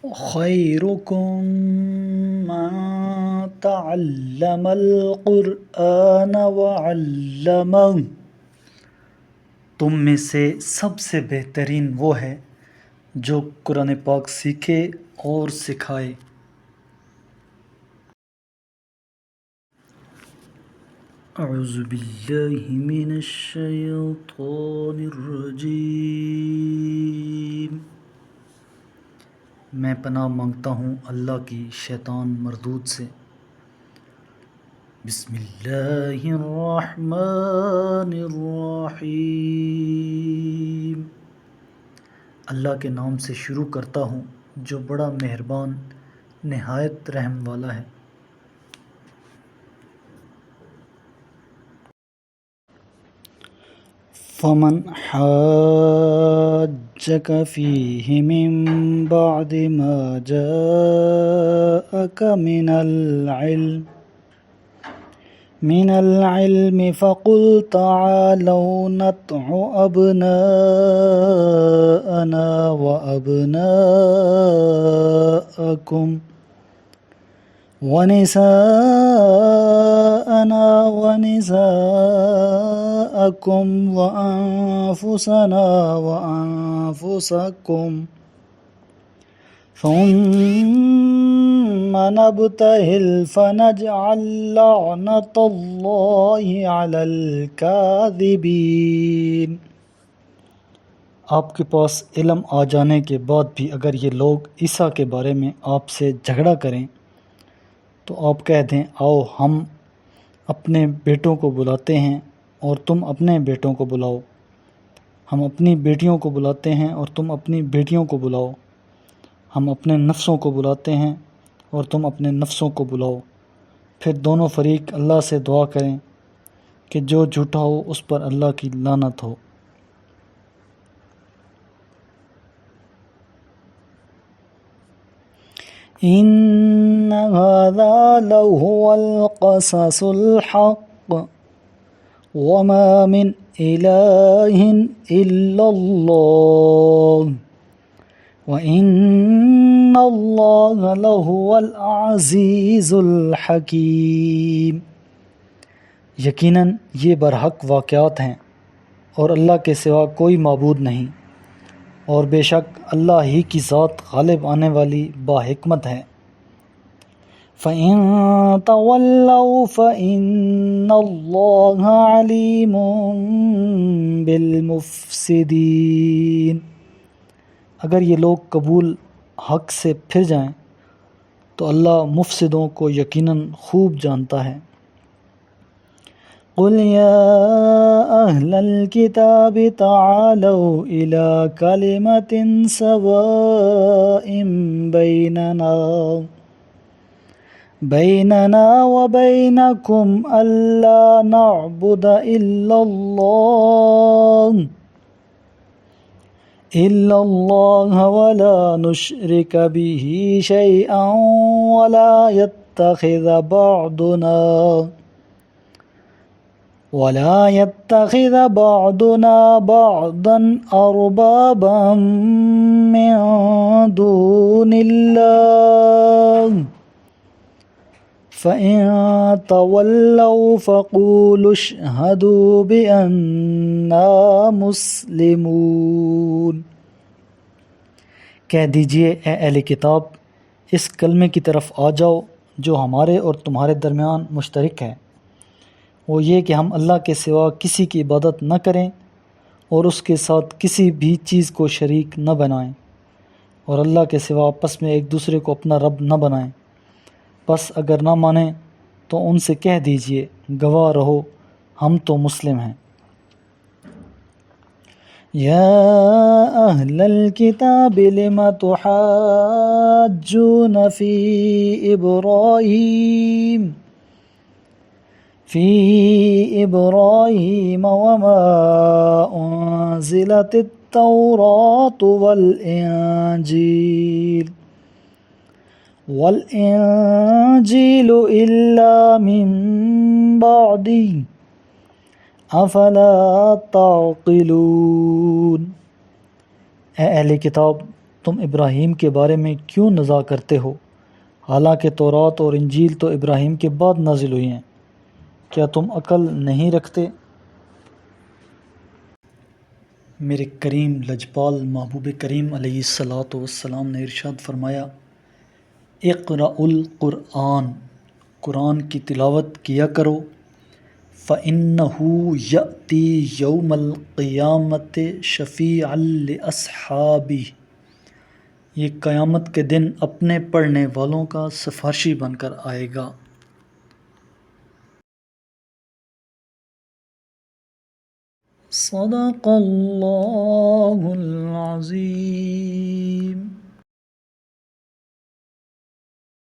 خیرکم من تعلم القرآن وعلمہ، تم میں سے سب سے بہترین وہ ہے جو قرآن پاک سیکھے اور سکھائے۔ اعوذ باللہ من الشیطان الرجیم، میں پناہ مانگتا ہوں اللہ کی شیطان مردود سے۔ بسم اللہ الرحمن الرحیم، اللہ کے نام سے شروع کرتا ہوں جو بڑا مہربان نہایت رحم والا ہے۔ فمن حاجك فيه من بعد ما جاءك من العلم فقل تعالوا ندع أبناءنا وأبناءكم ونساءنا ونساءكم وأنفسنا وأنفسكم ثم نبتهل فنجعل لعنة الله على الكاذبين۔ آپ کے پاس علم آ جانے کے بعد بھی اگر یہ لوگ عیسیٰ کے بارے میں آپ سے جھگڑا کریں تو آپ کہہ دیں، آؤ ہم اپنے بیٹوں کو بلاتے ہیں اور تم اپنے بیٹوں کو بلاؤ، ہم اپنی بیٹیوں کو بلاتے ہیں اور تم اپنی بیٹیوں کو بلاؤ، ہم اپنے نفسوں کو بلاتے ہیں اور تم اپنے نفسوں کو بلاؤ، پھر دونوں فریق اللہ سے دعا کریں کہ جو جھوٹا ہو اس پر اللہ کی لعنت ہو۔ ان هذا لهو القصص الحق وما من اله الا الله وان الله لهو العزيز الحكيم۔ یقیناً یہ برحق واقعات ہیں اور اللہ کے سوا کوئی معبود نہیں، اور بے شک اللہ ہی کی ذات غالب آنے والی باحکمت ہے۔ فَإِن تَوَلَّوْا فَإِنَّ اللَّهَ عَلِيمٌ بِالْمُفْسِدِينَ، اگر یہ لوگ قبول حق سے پھر جائیں تو اللہ مفسدوں کو یقیناً خوب جانتا ہے۔ قُلْ يَا أَهْلَ الْكِتَابِ تَعَالَوْا إِلَىٰ كَلِمَةٍ سَوَاءٍ بَيْنَنَا وَبَيْنَكُمْ أَلَّا نَعْبُدَ إِلَّا اللَّهَ وَلَا نُشْرِكَ بِهِ شَيْئًا ولا يتخذ بعضنا بعضا أربابا من دون الله فإن تولوا فقولوا اشهدوا بأننا مسلمون۔ کہہ دیجئے، اے اہل کتاب، اس کلمے کی طرف آ جاؤ جو ہمارے اور تمہارے درمیان مشترک ہے، وہ یہ کہ ہم اللہ کے سوا کسی کی عبادت نہ کریں اور اس کے ساتھ کسی بھی چیز کو شریک نہ بنائیں، اور اللہ کے سوا آپس میں ایک دوسرے کو اپنا رب نہ بنائیں۔ بس اگر نہ مانیں تو ان سے کہہ دیجئے، گواہ رہو ہم تو مسلم ہیں۔ یا اہل الکتاب لم تحاجون فی إبراهيم وما أنزلت التوراة والإنجيل إلا من بعده أفلا تعقلون۔ اے اہل کتاب، تم ابراہیم کے بارے میں کیوں نزاع کرتے ہو، حالانکہ تورات اور انجیل تو ابراہیم کے بعد نازل ہوئی ہیں، کیا تم عقل نہیں رکھتے؟ میرے کریم لجپال محبوب کریم علیہ الصلاۃ والسلام نے ارشاد فرمایا، اقرأ القرآن، قرآن کی تلاوت کیا کرو، فَإِنَّهُ يَأْتِي يَوْمَ الْقِيَامَةِ شَفِيعًا لِأَصْحَابِهِ، یہ قیامت کے دن اپنے پڑھنے والوں کا سفارشی بن کر آئے گا۔ صدق اللہ العظیم۔